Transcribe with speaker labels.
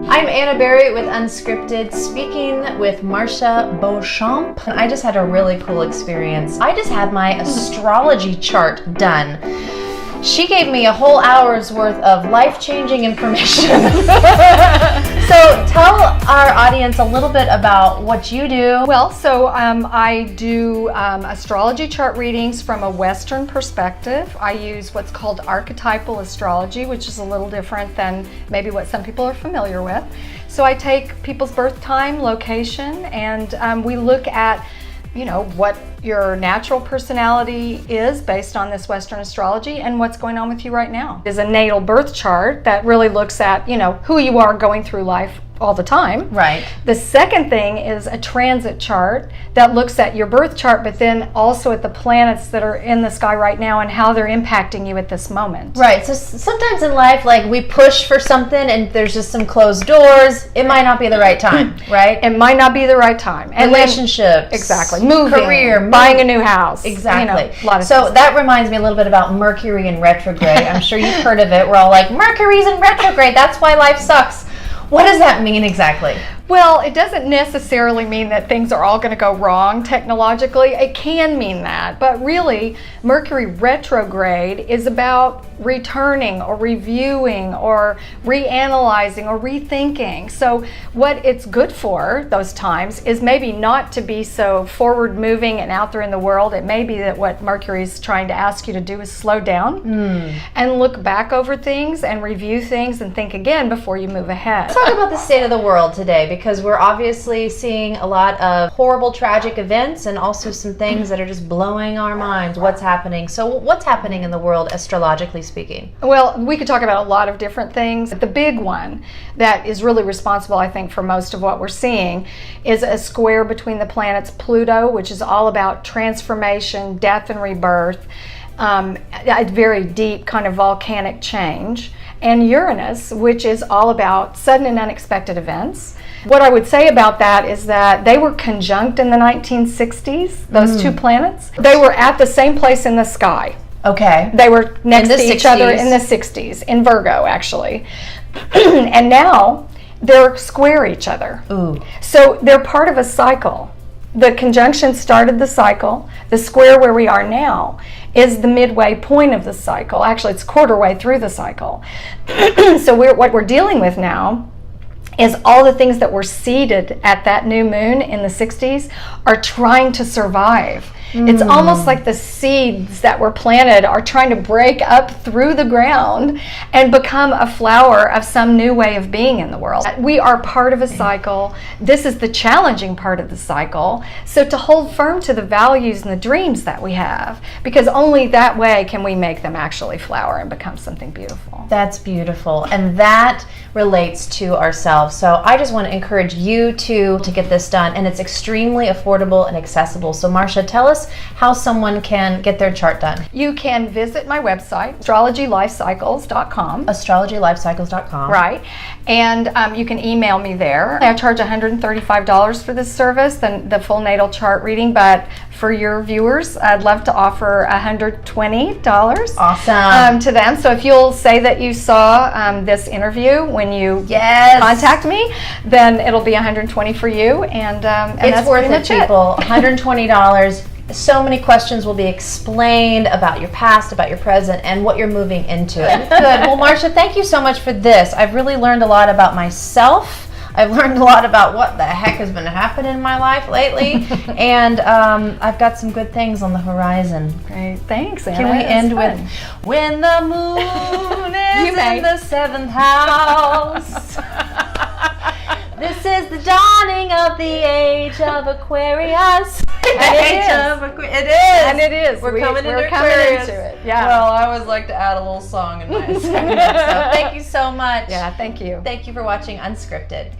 Speaker 1: I'm Anna Berry with Unscripted, speaking with Marcia Beauchamp. I just had a really cool experience. I just had my astrology chart done. She gave me a whole hour's worth of life-changing information. So tell our audience a little bit about what you do.
Speaker 2: Well, so I do astrology chart readings from a Western perspective. I use what's called archetypal astrology, which is a little different than maybe what some people are familiar with. So I take people's birth time, location, and we look at what your natural personality is based on this Western astrology and what's going on with you right now. There's a natal birth chart that really looks at, who you are going through life all the time.
Speaker 1: Right.
Speaker 2: The second thing is a transit chart that looks at your birth chart, but then also at the planets that are in the sky right now and how they're impacting you at this moment.
Speaker 1: Right. So sometimes in life, like we push for something and there's just some closed doors. It might not be the right time, right?
Speaker 2: It might not be the right time. And
Speaker 1: relationships.
Speaker 2: Exactly. Moving.
Speaker 1: Career.
Speaker 2: Buying a new house.
Speaker 1: Exactly.
Speaker 2: A lot of
Speaker 1: so
Speaker 2: things.
Speaker 1: that reminds me a little bit about Mercury in retrograde. I'm sure you've heard of it. We're all like, Mercury's in retrograde. That's why life sucks. What does that mean exactly?
Speaker 2: Well, it doesn't necessarily mean that things are all going to go wrong technologically. It can mean that, but really, Mercury retrograde is about returning or reviewing or reanalyzing or rethinking. So what it's good for those times is maybe not to be so forward moving and out there in the world. It may be that what Mercury is trying to ask you to do is slow down and look back over things and review things and think again before you move ahead.
Speaker 1: Let's talk about the state of the world today, because we're obviously seeing a lot of horrible, tragic events and also some things that are just blowing our minds. What's happening? So what's happening in the world, astrologically speaking?
Speaker 2: Well, we could talk about a lot of different things. The big one that is really responsible, I think, for most of what we're seeing is a square between the planets Pluto, which is all about transformation, death, and rebirth, a very deep kind of volcanic change, and Uranus, which is all about sudden and unexpected events. What I would say about that is that they were conjunct in the 1960s, those two planets. They were at the same place in the sky.
Speaker 1: Okay.
Speaker 2: They were next to each
Speaker 1: 60s.
Speaker 2: other in the 60s, in Virgo, actually. And now they're square each other.
Speaker 1: Ooh.
Speaker 2: So they're part of a cycle. The conjunction started the cycle. The square where we are now is the midway point of the cycle. Actually, it's quarter way through the cycle. So what we're dealing with now is all the things that were seeded at that new moon in the 60s are trying to survive. It's almost like the seeds that were planted are trying to break up through the ground and become a flower of some new way of being in the world. We are part of a cycle. This is the challenging part of the cycle. So to hold firm to the values and the dreams that we have, because only that way can we make them actually flower and become something beautiful.
Speaker 1: That's beautiful. And that relates to ourselves. So I just want to encourage you to get this done. And it's extremely affordable and accessible. So Marcia, tell us how someone can get their chart done.
Speaker 2: You can visit my website, astrologylifecycles.com.
Speaker 1: astrologylifecycles.com.
Speaker 2: Right. And you can email me there. I charge $135 for this service, the full natal chart reading, but for your viewers, I'd love to offer $120
Speaker 1: Awesome.
Speaker 2: to them. So if you'll say that you saw this interview when you contact me, then it'll be $120 for you. And
Speaker 1: it's
Speaker 2: that's
Speaker 1: worth
Speaker 2: pretty
Speaker 1: it,
Speaker 2: much
Speaker 1: people. $120. So many questions will be explained about your past, about your present, and what you're moving into. Good. Well, Marcia, thank you so much for this. I've really learned a lot about myself. I've learned a lot about what the heck has been happening in my life lately. And I've got some good things on the horizon.
Speaker 2: Great. Thanks, Anna.
Speaker 1: Can we end with,
Speaker 2: fun.
Speaker 1: when the moon is in the 7th house? This is the dawning of the age of Aquarius.
Speaker 2: It is. And it is.
Speaker 1: We're coming into
Speaker 2: it. Yeah.
Speaker 1: Well, I always like to add a little song in my segment. So thank you so much.
Speaker 2: Yeah, thank you.
Speaker 1: Thank you for watching Unscripted.